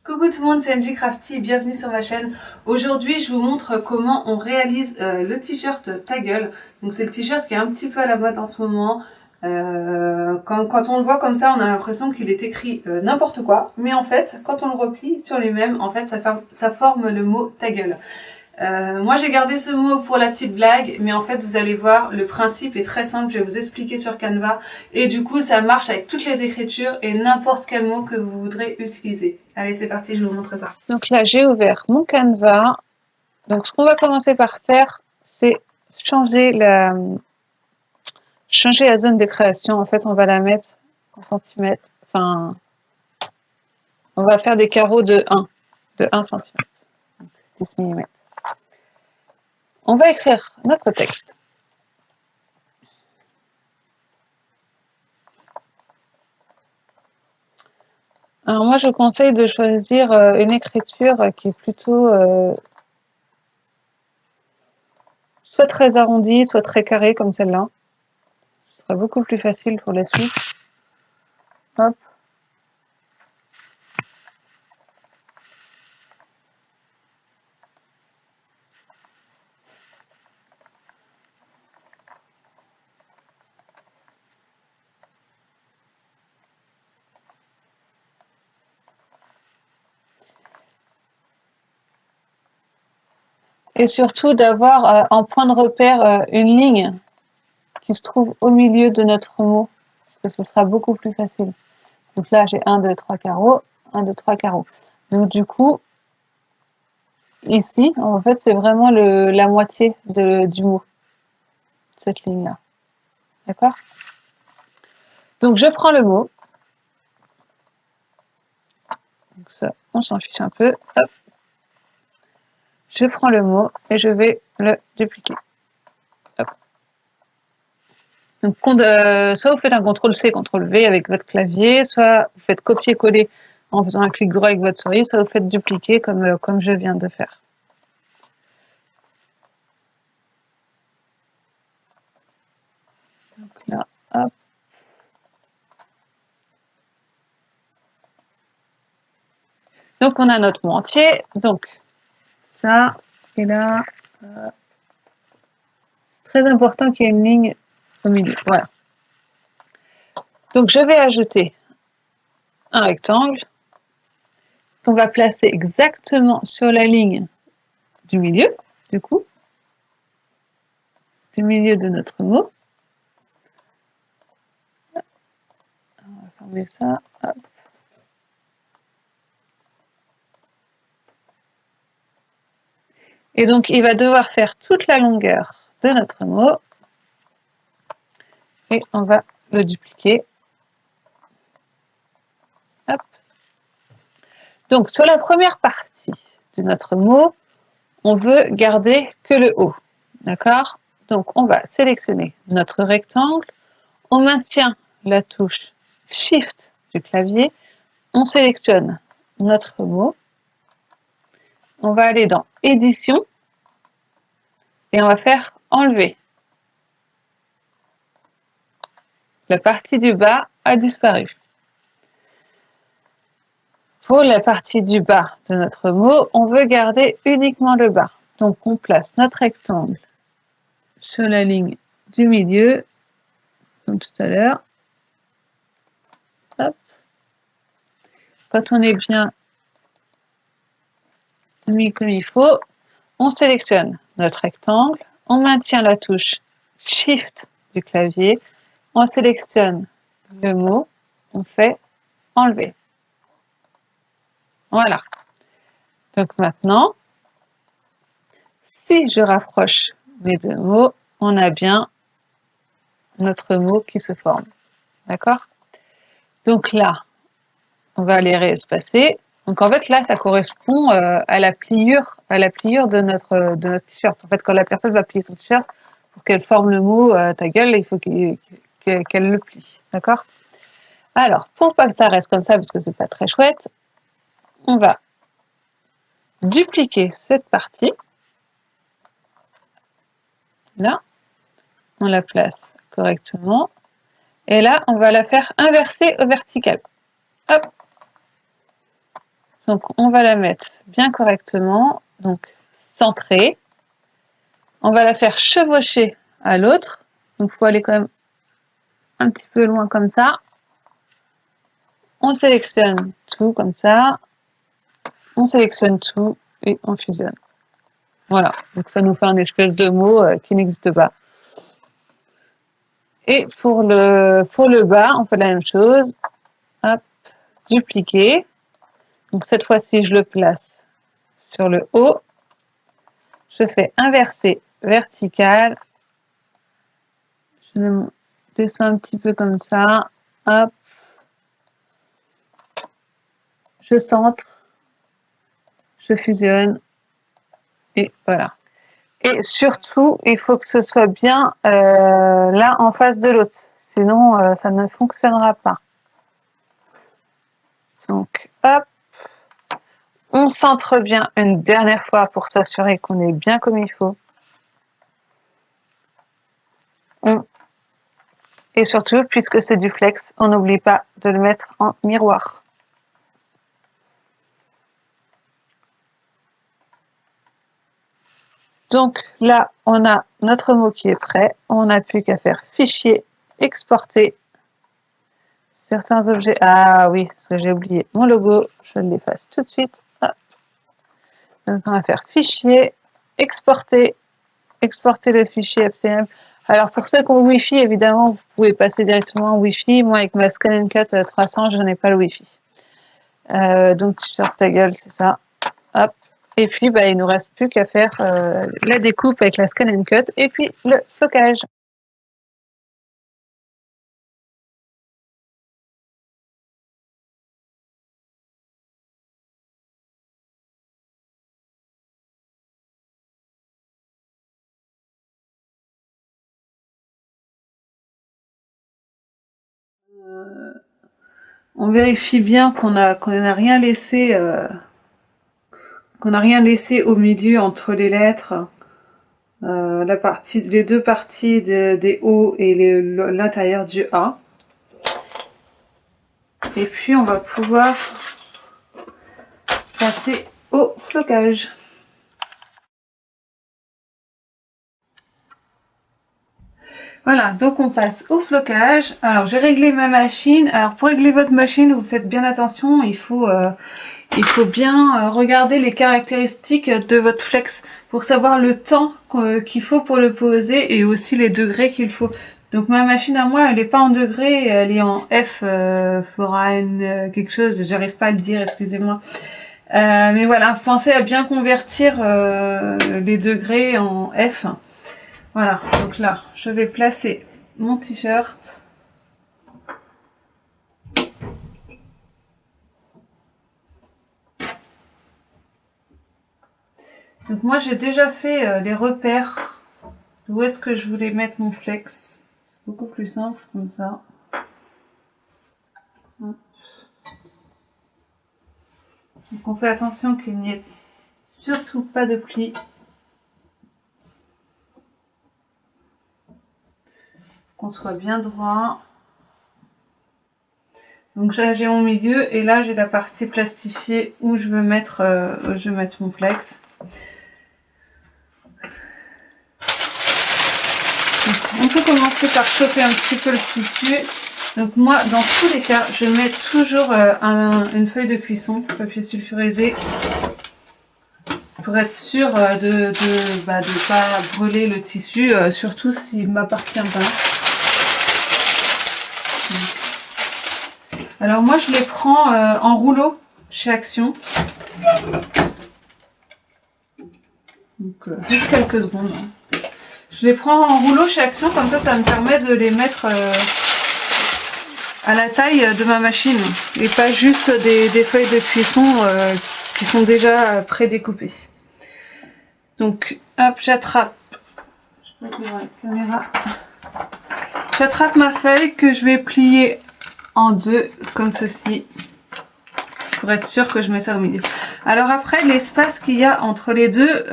Coucou tout le monde, c'est NJ Crafty, bienvenue sur ma chaîne. Aujourd'hui, je vous montre comment on réalise le t-shirt Ta Gueule. Donc c'est le t-shirt qui est un petit peu à la mode en ce moment. Quand on le voit comme ça, on a l'impression qu'il est écrit n'importe quoi. Mais en fait, quand on le replie sur lui-même, en fait, ça forme le mot Ta Gueule. Moi j'ai gardé ce mot pour la petite blague, mais en fait vous allez voir, le principe est très simple, je vais vous expliquer sur Canva, et du coup ça marche avec toutes les écritures et n'importe quel mot que vous voudrez utiliser. Allez c'est parti, je vais vous montrer ça. Donc là j'ai ouvert mon Canva, donc ce qu'on va commencer par faire c'est changer la zone de création. En fait on va la mettre en centimètres, enfin on va faire des carreaux de 1 cm, 10 mm. On va écrire notre texte. Alors moi je conseille de choisir une écriture qui est plutôt soit très arrondie, soit très carrée comme celle-là. Ce sera beaucoup plus facile pour la suite. Hop. Et surtout d'avoir en point de repère une ligne qui se trouve au milieu de notre mot, parce que ce sera beaucoup plus facile. Donc là, j'ai 1, 2, 3 carreaux, 1, 2, 3 carreaux. Donc du coup, ici, en fait, c'est vraiment la moitié du mot, cette ligne-là. D'accord? Donc je prends le mot. Donc ça, on s'en fiche un peu. Hop. Je prends le mot et je vais le dupliquer. Hop. Donc, soit vous faites un CTRL-C, CTRL-V avec votre clavier, soit vous faites copier-coller en faisant un clic droit avec votre souris, soit vous faites dupliquer comme je viens de faire. Donc là, hop. Donc on a notre mot entier. Donc ça, et là, c'est très important qu'il y ait une ligne au milieu. Voilà. Donc je vais ajouter un rectangle qu'on va placer exactement sur la ligne du milieu, du coup, du milieu de notre mot. On va fermer ça. Hop. Et donc, il va devoir faire toute la longueur de notre mot. Et on va le dupliquer. Hop. Donc, sur la première partie de notre mot, on veut garder que le haut. D'accord? Donc, on va sélectionner notre rectangle. On maintient la touche Shift du clavier. On sélectionne notre mot. On va aller dans Édition. Et on va faire Enlever. La partie du bas a disparu. Pour la partie du bas de notre mot, on veut garder uniquement le bas. Donc on place notre rectangle sur la ligne du milieu, comme tout à l'heure. Quand on est bien mis comme il faut, on sélectionne notre rectangle, on maintient la touche Shift du clavier, on sélectionne le mot, on fait Enlever. Voilà. Donc maintenant, si je rapproche mes deux mots, on a bien notre mot qui se forme. D'accord? Donc là, on va les réespacer. Donc en fait, là, ça correspond à la pliure de notre t-shirt. En fait, quand la personne va plier son t-shirt, pour qu'elle forme le mot Ta gueule, il faut qu'elle le plie. D'accord? Alors, pour pas que ça reste comme ça, parce que c'est pas très chouette, on va dupliquer cette partie. Là, on la place correctement. Et là, on va la faire inverser au vertical. Hop. Donc, on va la mettre bien correctement, donc centrée. On va la faire chevaucher à l'autre. Donc, il faut aller quand même un petit peu loin comme ça. On sélectionne tout comme ça. On sélectionne tout et on fusionne. Voilà, donc ça nous fait un espèce de mot qui n'existe pas. Et pour le bas, on fait la même chose. Hop, dupliquer. Donc cette fois-ci, je le place sur le haut. Je fais inverser vertical. Je descends un petit peu comme ça. Hop. Je centre. Je fusionne. Et voilà. Et surtout, il faut que ce soit bien l'un en face de l'autre. Sinon, ça ne fonctionnera pas. Donc, hop. On centre bien une dernière fois pour s'assurer qu'on est bien comme il faut. Et surtout, puisque c'est du flex, on n'oublie pas de le mettre en miroir. Donc là, on a notre mot qui est prêt. On n'a plus qu'à faire fichier, exporter. Certains objets. Ah oui, j'ai oublié mon logo. Je l'efface tout de suite. Ah. Donc on va faire fichier, exporter, exporter le fichier FCM. Alors pour ceux qui ont Wi-Fi, évidemment, vous pouvez passer directement en Wi-Fi. Moi, avec ma Scan & Cut 300, je n'ai pas le Wi-Fi. Donc t-shirt ta gueule, c'est ça. Hop. Et puis, bah, il nous reste plus qu'à faire la découpe avec la Scan & Cut et puis le flocage. On vérifie bien qu'on n'a rien laissé au milieu entre les lettres, les deux parties des O et l'intérieur du A. Et puis on va pouvoir passer au flocage. Voilà, donc on passe au flocage. Alors j'ai réglé ma machine. Alors pour régler votre machine, vous faites bien attention, il faut bien regarder les caractéristiques de votre flex pour savoir le temps qu'il faut pour le poser et aussi les degrés qu'il faut. Donc ma machine à moi, elle n'est pas en degrés, elle est en F, Foreign, quelque chose, j'arrive pas à le dire, excusez-moi. Mais voilà, pensez à bien convertir les degrés en F. Voilà, donc là, je vais placer mon t-shirt. Donc moi, j'ai déjà fait les repères d'où est-ce que je voulais mettre mon flex. C'est beaucoup plus simple comme ça. Donc on fait attention qu'il n'y ait surtout pas de plis. Qu'on soit bien droit. Donc j'ai mon milieu et là j'ai la partie plastifiée où je veux mettre mon flex. Donc, on peut commencer par chauffer un petit peu le tissu. Donc moi, dans tous les cas, je mets toujours une feuille de cuisson, papier sulfurisé, pour être sûr de pas brûler le tissu, surtout s'il ne m'appartient pas. Alors moi, je les prends en rouleau chez Action. Donc juste quelques secondes. Je les prends en rouleau chez Action, comme ça me permet de les mettre à la taille de ma machine et pas juste des feuilles de cuisson qui sont déjà prédécoupées. Donc hop, j'attrape ma feuille que je vais plier en deux comme ceci pour être sûr que je mets ça au milieu. Alors après, l'espace qu'il y a entre les deux,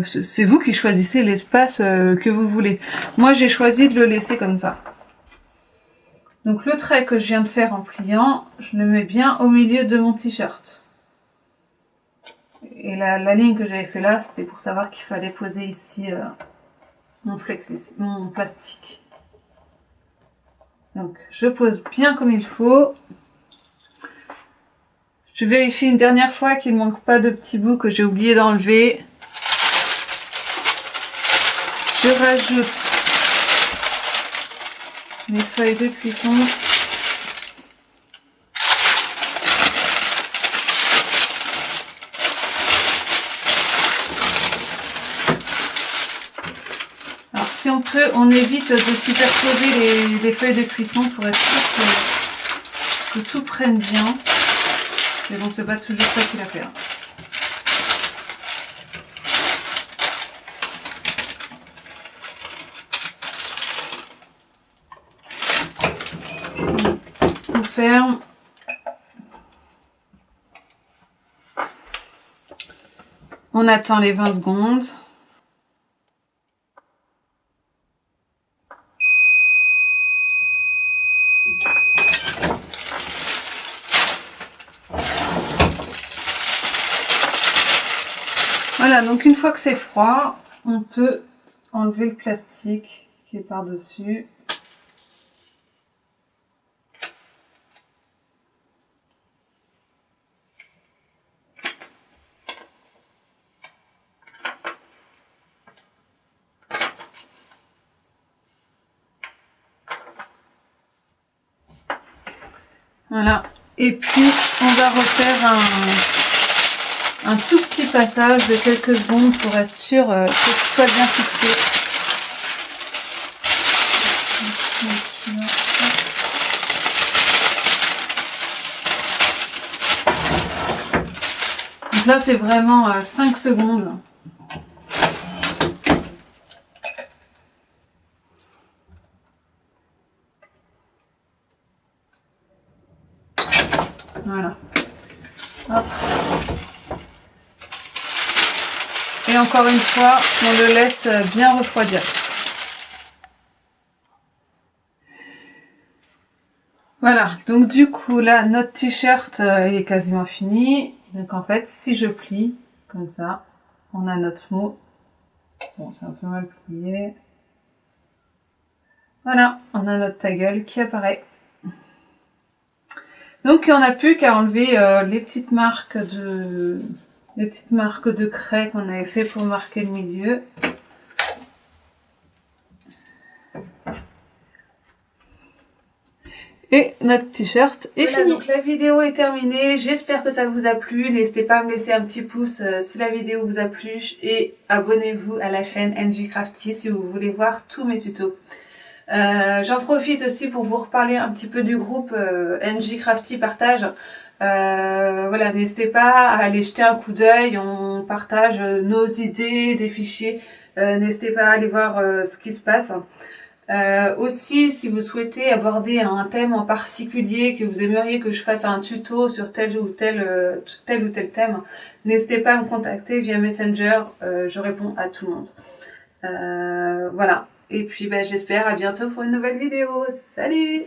c'est vous qui choisissez l'espace que vous voulez. Moi, j'ai choisi de le laisser comme ça. Donc le trait que je viens de faire en pliant, je le mets bien au milieu de mon t-shirt. Et la ligne que j'avais fait là, c'était pour savoir qu'il fallait poser ici mon plastique. Donc je pose bien comme il faut. Je vérifie une dernière fois qu'il ne manque pas de petits bouts que j'ai oublié d'enlever. Je rajoute mes feuilles de cuisson. Alors si on peut, on évite de superposer les feuilles de cuisson pour être sûr que tout prenne bien. Mais bon, c'est pas toujours facile à faire. On ferme. On attend les 20 secondes. Voilà, donc une fois que c'est froid, on peut enlever le plastique qui est par-dessus. Voilà, et puis on va refaire un tout petit passage de quelques secondes pour être sûr que ce soit bien fixé. Donc là c'est vraiment 5 secondes. Voilà. Hop. Et encore une fois, on le laisse bien refroidir. Voilà, donc du coup là, notre t-shirt est quasiment fini. Donc en fait, si je plie, comme ça, on a notre mot. Bon, c'est un peu mal plié. Voilà, on a notre ta gueule qui apparaît. Donc on n'a plus qu'à enlever les petites marques de craie qu'on avait fait pour marquer le milieu. Et notre t-shirt est fini. Donc la vidéo est terminée, j'espère que ça vous a plu. N'hésitez pas à me laisser un petit pouce si la vidéo vous a plu et abonnez-vous à la chaîne NJ Crafty si vous voulez voir tous mes tutos. J'en profite aussi pour vous reparler un petit peu du groupe NJ Crafty Partage. Voilà, n'hésitez pas à aller jeter un coup d'œil, on partage nos idées, des fichiers. N'hésitez pas à aller voir ce qui se passe. Aussi, si vous souhaitez aborder un thème en particulier, que vous aimeriez que je fasse un tuto sur tel ou tel thème, n'hésitez pas à me contacter via Messenger, je réponds à tout le monde. Voilà, et puis j'espère à bientôt pour une nouvelle vidéo. Salut!